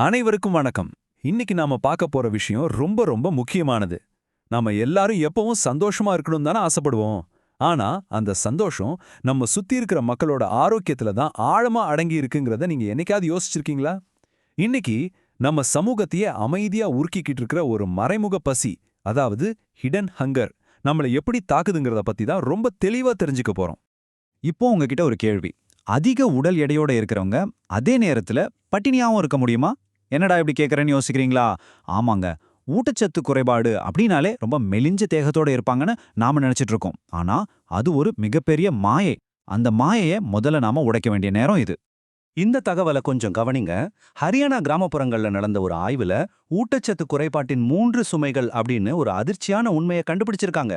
அனைவருக்கும் வணக்கம். இன்னைக்கு நாம பார்க்க போற விஷயம் ரொம்ப ரொம்ப முக்கியமானது. நாம எல்லாரும் எப்பவும் சந்தோஷமா இருக்கணும் தானே ஆசைப்படுவோம். ஆனா அந்த சந்தோஷம் நம்ம சுத்தி இருக்கிற மக்களோட ஆரோக்கியத்துல தான் ஆழமா அடங்கி இருக்குங்கிறத நீங்க என்னைக்காவது யோசிச்சிருக்கீங்களா? இன்னைக்கு நம்ம சமூகத்தையே அமைதியா உருக்கிக்கிட்டு இருக்கிற ஒரு மறைமுக பசி, அதாவது ஹிடன் ஹங்கர், நம்மளை எப்படி தாக்குதுங்கிறத பத்தி தான் ரொம்ப தெளிவா தெரிஞ்சுக்க போறோம். இப்போ உங்ககிட்ட ஒரு கேள்வி. அதிக உடல் எடையோட இருக்கிறவங்க அதே நேரத்துல பட்டினியாவும் இருக்க முடியுமா? என்னடா இப்படி கேட்கறேன்னு யோசிக்கிறீங்களா? ஆமாங்க. ஊட்டச்சத்து குறைபாடு அப்படின்னாலே ரொம்ப மெலிஞ்ச தேகத்தோட இருப்பாங்கன்னு நாம நினைச்சிட்டு இருக்கோம். ஆனா அது ஒரு மிகப்பெரிய மாயை. அந்த மாயையை முதல்ல நாம உடைக்க வேண்டிய நேரம் இது. இந்த தகவலை கொஞ்சம் கவனிங்க. ஹரியானா கிராமப்புறங்கள்ல நடந்த ஒரு ஆய்வுல ஊட்டச்சத்து குறைபாட்டின் 3 சுமைகள் அப்படின்னு ஒரு அதிர்ச்சியான உண்மையை கண்டுபிடிச்சிருக்காங்க.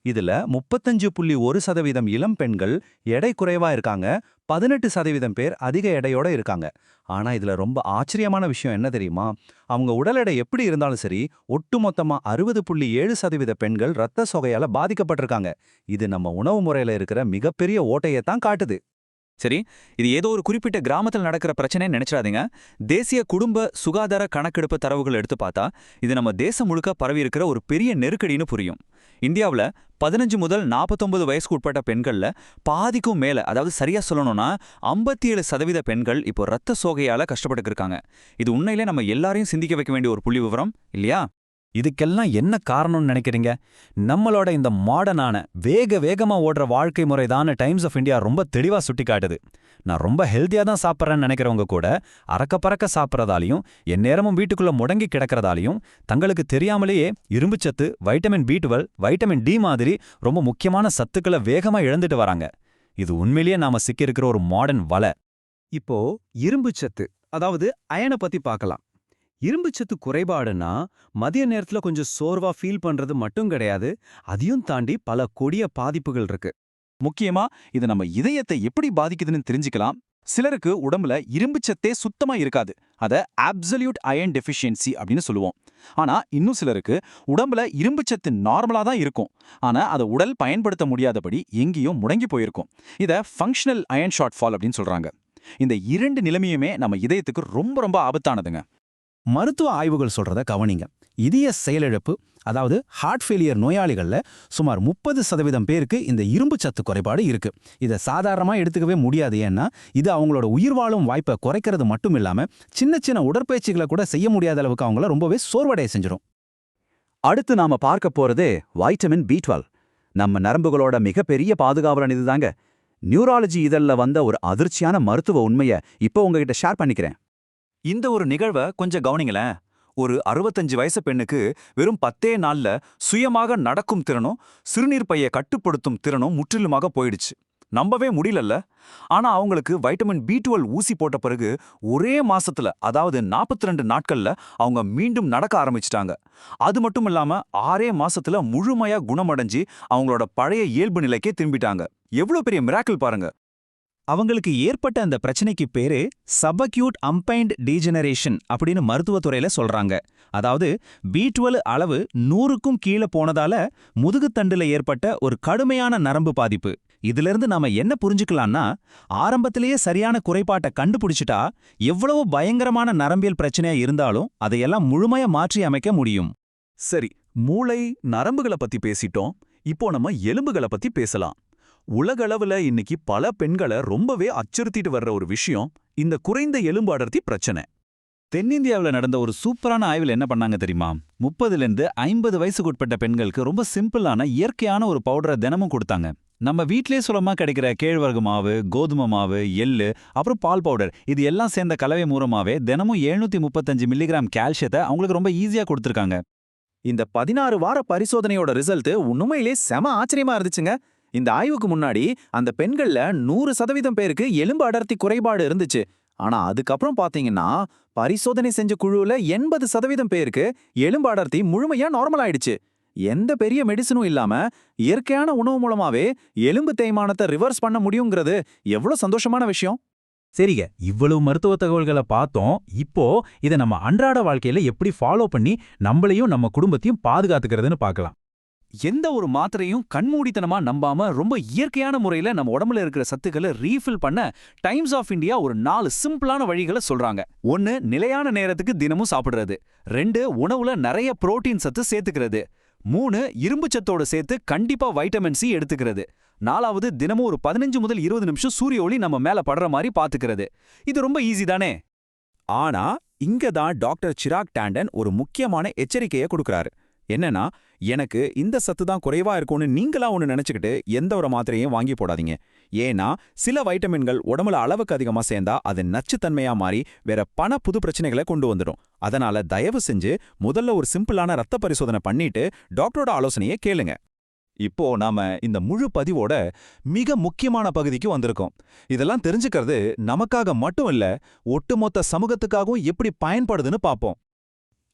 இதுல 35.1% இளம் பெண்கள் எடை குறைவா இருக்காங்க, 18% பேர் அதிக எடையோட இருக்காங்க. ஆனா இதுல ரொம்ப ஆச்சரியமான விஷயம் என்ன தெரியுமா? அவங்க உடல் எடை எப்படி இருந்தாலும் சரி, ஒட்டுமொத்தமா 60.7% பெண்கள் இரத்த சோகையால பாதிக்கப்பட்டிருக்காங்க. இது நம்ம உணவு முறையில இருக்கிற மிகப்பெரிய ஓட்டையை தான் காட்டுது. சரி, இது ஏதோ ஒரு குறிப்பிட்ட கிராமத்தில் நடக்கிற பிரச்சனைன்னு நினைச்சிடாதீங்க. தேசிய குடும்ப சுகாதார கணக்கெடுப்பு தரவுகள் எடுத்து பார்த்தா இது நம்ம தேசம் முழுக்க பரவி இருக்கிற ஒரு பெரிய நெருக்கடின்னு புரியும். இந்தியாவில் 15 முதல் 49 வயசுக்கு உட்பட்ட பெண்கள்ல பாதிக்கும் மேல, அதாவது சரியா சொல்லணும்னா 57% பெண்கள் இப்போ ரத்த சோகையால கஷ்டப்பட்டு இருக்காங்க. இது உண்மையிலே நம்ம எல்லாரையும் சிந்திக்க வைக்க வேண்டிய ஒரு புள்ளி விவரம் இல்லையா? இதுக்கெல்லாம் என்ன காரணம்னு நினைக்கிறீங்க? நம்மளோட இந்த மாடர்னான வேகமா ஓடுற வாழ்க்கை முறை தான் டைம்ஸ் ஆஃப் இந்தியா ரொம்ப தெளிவா சுட்டிக்காட்டுது. நான் ரொம்ப ஹெல்த்தியா தான் சாப்பிட்றேன்னு நினைக்கிறவங்க கூட அறக்க பறக்க சாப்பிட்றதாலையும் எந்நேரமும் வீட்டுக்குள்ள முடங்கி கிடக்கிறதாலையும் தங்களுக்கு தெரியாமலேயே இரும்புச்சத்து, வைட்டமின் B12, வைட்டமின் D மாதிரி ரொம்ப முக்கியமான சத்துக்களை வேகமா இழந்துட்டு வராங்க. இது உண்மையிலேயே நாம சிக்கியிருக்கிற ஒரு மாடர்ன் வலை. இப்போ இரும்புச்சத்து, அதாவது அயனை பத்தி பார்க்கலாம். இரும்புச்சத்து குறைபாடுன்னா மதிய நேரத்துல கொஞ்சம் சோர்வா ஃபீல் பண்றது மட்டும் கிடையாது, அதையும் தாண்டி பல கொடிய பாதிப்புகள் இருக்கு. முக்கியமா இது நம்ம இதயத்தை எப்படி பாதிக்குதுன்னு தெரிஞ்சுக்கலாம். சிலருக்கு உடம்புல இரும்புச்சத்தே சுத்தமா இருக்காது. அத அப்சல்யூட் அயன் டெஃபிஷியன்சி அப்படின்னு சொல்லுவோம். ஆனா இன்னும் சிலருக்கு உடம்புல இரும்புச்சத்து நார்மலா தான் இருக்கும். ஆனா அதை உடல் பயன்படுத்த முடியாதபடி எங்கேயும் முடங்கி போயிருக்கும். இத ஃபங்க்ஷனல் அயன் ஷார்ட் ஃபால் அப்படின்னு சொல்றாங்க. இந்த 2 நிலைமையுமே நம்ம இதயத்துக்கு ரொம்ப ரொம்ப ஆபத்தானதுங்க. மருத்துவ ஆய்வுகள் சொல்றத கவனிங்க. இதய செயலிழப்பு, அதாவது ஹார்ட் ஃபெயிலியர் நோயாளிகள்ல சுமார் 30% பேருக்கு இந்த இரும்பு சத்து குறைபாடு இருக்கு. இதை சாதாரணமா எடுத்துக்கவே முடியாது. ஏன்னா இது அவங்களோட உயிர் வாழும் வாய்ப்பை குறைக்கிறது மட்டும் இல்லாம சின்ன சின்ன உடற்பயிற்சிகளை கூட செய்ய முடியாத அளவுக்கு அவங்கள ரொம்பவே சோர்வடைய செஞ்சிடும். அடுத்து நாம பார்க்க போறதே வைட்டமின் B12. நம்ம நரம்புகளோட மிகப்பெரிய பாதுகாவலன் இதுதாங்க. நியூராலஜி இதழில் வந்த ஒரு அதிர்ச்சியான மருத்துவ உண்மையை இப்போ உங்ககிட்ட ஷேர் பண்ணிக்கிறேன். இந்த ஒரு நிகழ்வை கொஞ்சம் கவனிங்களேன். ஒரு 65 வயசு பெண்ணுக்கு வெறும் 10 நாள்ல சுயமாக நடக்கும் திறனும் சிறுநீர் பையை கட்டுப்படுத்தும் திறனும் முற்றிலுமாக போயிடுச்சு. நம்பவே முடியலல்ல. ஆனா அவங்களுக்கு வைட்டமின் B12 ஊசி போட்ட பிறகு ஒரே மாசத்துல, அதாவது 42 நாட்கள்ல அவங்க மீண்டும் நடக்க ஆரம்பிச்சிட்டாங்க. அது மட்டும் இல்லாம 6 மாசத்துல முழுமையா குணமடைஞ்சு அவங்களோட பழைய இயல்பு நிலைக்கே திரும்பிட்டாங்க. எவ்வளவு பெரிய மிராக்கிள் பாருங்க. அவங்களுக்கு ஏற்பட்ட அந்த பிரச்சனைக்கு பேரு சபக்யூட் அம்பைன்ட் டீஜெனரேஷன் அப்படின்னு மருத்துவத்துறையில சொல்றாங்க. அதாவது B12 அளவு 100க்கும் கீழே போனதால முதுகுத்தண்டுல ஏற்பட்ட ஒரு கடுமையான நரம்பு பாதிப்பு. இதிலிருந்து நாம என்ன புரிஞ்சுக்கலாம்னா, ஆரம்பத்திலேயே சரியான குறைபாட்டை கண்டுபிடிச்சிட்டா எவ்வளவு பயங்கரமான நரம்பியல் பிரச்சனையா இருந்தாலும் அதையெல்லாம் முழுமையா மாற்றி அமைக்க முடியும். சரி, மூளை, நரம்புகளை பத்தி பேசிட்டோம். இப்போ நம்ம எலும்புகளை பத்தி பேசலாம். உலகளவுல இன்னைக்கு பல பெண்களை ரொம்பவே அச்சுறுத்திட்டு வர்ற ஒரு விஷயம் இந்த குறைந்த எலும்பு அடர்த்தி பிரச்சனை. தென்னிந்தியாவில் நடந்த ஒரு சூப்பரான ஆய்வில் என்ன பண்ணாங்க தெரியுமா? 30லேருந்து 50 வயசுக்கு உட்பட்ட பெண்களுக்கு ரொம்ப சிம்பிளான இயற்கையான ஒரு பவுடரை தினமும் கொடுத்தாங்க. நம்ம வீட்டிலே சுலமா கிடைக்கிற கேழ்வரகு மாவு, கோதுமை மாவு, எள்ளு, அப்புறம் பால் பவுடர், இது எல்லாம் சேர்ந்த கலவை மூலமாவே தினமும் 735 மில்லிகிராம் கால்சியத்தை அவங்களுக்கு ரொம்ப ஈஸியா கொடுத்துருக்காங்க. இந்த 16 வார பரிசோதனையோட ரிசல்ட் உண்மையிலே செம ஆச்சரியமா இருந்துச்சுங்க. இந்த ஆய்வுக்கு முன்னாடி அந்த பெண்கள்ல 100% பேருக்கு எலும்பு அடர்த்தி குறைபாடு இருந்துச்சு. ஆனா அதுக்கப்புறம் பாத்தீங்கன்னா பரிசோதனை செஞ்ச குழுவுல 80% பேருக்கு எலும்பு அடர்த்தி முழுமையா நார்மல் ஆயிடுச்சு. எந்த பெரிய மெடிசனும் இல்லாம இயற்கையான உணவு மூலமாவே எலும்பு தேய்மானத்தை ரிவர்ஸ் பண்ண முடியுங்கிறது எவ்வளவு சந்தோஷமான விஷயம். சரிங்க, இவ்வளவு மருத்துவ தகவல்களை பார்த்தோம். இப்போ இதை நம்ம அன்றாட வாழ்க்கையில எப்படி ஃபாலோ பண்ணி நம்மளையும் நம்ம குடும்பத்தையும் பாதுகாத்துக்கிறதுன்னு பார்க்கலாம். எந்த ஒரு மாத்திரையும் கண்மூடித்தனமா நம்பாம ரொம்ப இயற்கையான முறையில நம்ம உடம்புல இருக்கிற சத்துக்களை ரீஃபில் பண்ண டைம்ஸ் ஆஃப் இந்தியா ஒரு 4 சிம்பிளான வழிகளை சொல்றாங்க. 1, நிலையான நேரத்துக்கு தினமும் சாப்பிடுறது. 2, உணவுல நிறைய புரோட்டீன் சத்து சேர்த்துக்கிறது. 3, இரும்பு சத்தோட சேர்த்து கண்டிப்பா வைட்டமின் சி எடுத்துக்கிறது. 4வது, தினமும் ஒரு 15 முதல் 20 நிமிஷம் சூரிய ஒளி நம்ம மேல படுற மாதிரி பாத்துக்கிறது. இது ரொம்ப ஈஸி தானே? ஆனா இங்க தான் டாக்டர் சிராக் டாண்டன் ஒரு முக்கியமான எச்சரிக்கையை கொடுக்கறாரு. என்னன்னா, எனக்கு இந்த சத்து தான் குறைவா இருக்கும்னு நீங்களா ஒன்னு நினைச்சுக்கிட்டு எந்த ஒரு மாத்திரையும் வாங்கி போடாதீங்க. ஏன்னா சில வைட்டமின்கள் உடம்புல அளவுக்கு அதிகமா சேர்ந்தா அது நச்சுத்தன்மையா மாறி வேற புது பிரச்சனைகளை கொண்டு வந்துடும். அதனால தயவு செஞ்சு முதல்ல ஒரு சிம்பிளான ரத்த பரிசோதனை பண்ணிட்டு டாக்டரோட ஆலோசனையை கேளுங்க. இப்போ நாம இந்த முழு பதிவோட மிக முக்கியமான பகுதிக்கு வந்திருக்கோம். இதெல்லாம் தெரிஞ்சுக்கிறது நமக்காக மட்டும் இல்ல, ஒட்டுமொத்த சமூகத்துக்காகவும் எப்படி பயன்படுதுன்னு பாப்போம்.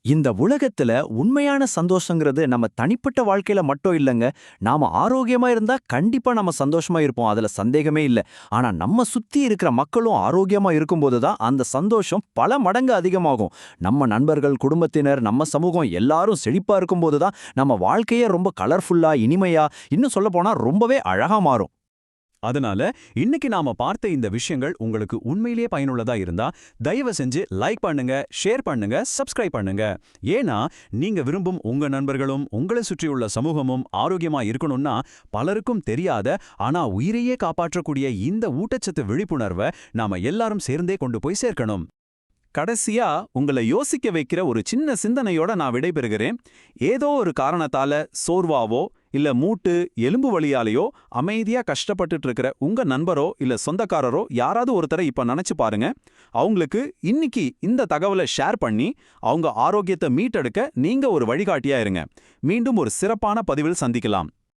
இந்த உலகத்துல உண்மையான சந்தோஷங்கிறது நம்ம தனிப்பட்ட வாழ்க்கையில மட்டும் இல்லைங்க. நாம ஆரோக்கியமா இருந்தா கண்டிப்பா நம்ம சந்தோஷமா இருப்போம், அதுல சந்தேகமே இல்ல. ஆனா நம்ம சுத்தி இருக்கிற மக்களும் ஆரோக்கியமா இருக்கும்போது தான் அந்த சந்தோஷம் பல மடங்கு அதிகமாகும். நம்ம நண்பர்கள், குடும்பத்தினர், நம்ம சமூகம் எல்லாரும் செழிப்பா இருக்கும்போது தான் நம்ம வாழ்க்கையே ரொம்ப கலர்ஃபுல்லா, இனிமையா, இன்னும் சொல்ல போனா ரொம்பவே அழகா மாறும். அதனால இன்னைக்கு நாம பார்த்த இந்த விஷயங்கள் உங்களுக்கு உண்மையிலேயே பயனுள்ளதா இருந்தா தயவு செஞ்சு லைக் பண்ணுங்க, ஷேர் பண்ணுங்க, சப்ஸ்கிரைப் பண்ணுங்க. ஏன்னா நீங்க விரும்பும் உங்க நண்பர்களும் உங்களை சுற்றியுள்ள சமூகமும் ஆரோக்கியமா இருக்கணும்னா பலருக்கும் தெரியாத ஆனா உயிரையே காப்பாற்றக்கூடிய இந்த ஊட்டச்சத்து விழிப்புணர்வை நாம எல்லாரும் சேர்ந்தே கொண்டு போய் சேர்க்கணும். கடைசியா உங்களை யோசிக்க வைக்கிற ஒரு சின்ன சிந்தனையோட நான் விடைபெறுகிறேன். ஏதோ ஒரு காரணத்தால சோர்வாவோ இல்ல மூட்டு எலும்பு வலியாலேயோ அமைதியா கஷ்டப்பட்டுட்டு இருக்கிற உங்க நண்பரோ இல்ல சொந்தக்காரரோ யாராவது ஒருத்தரை இப்ப நினைச்சு பாருங்க. அவங்களுக்கு இன்னைக்கு இந்த தகவலை ஷேர் பண்ணி அவங்க ஆரோக்கியத்தை மீட்டெடுக்க நீங்க ஒரு வழிகாட்டியா இருங்க. மீண்டும் ஒரு சிறப்பான பதிவில் சந்திக்கலாம்.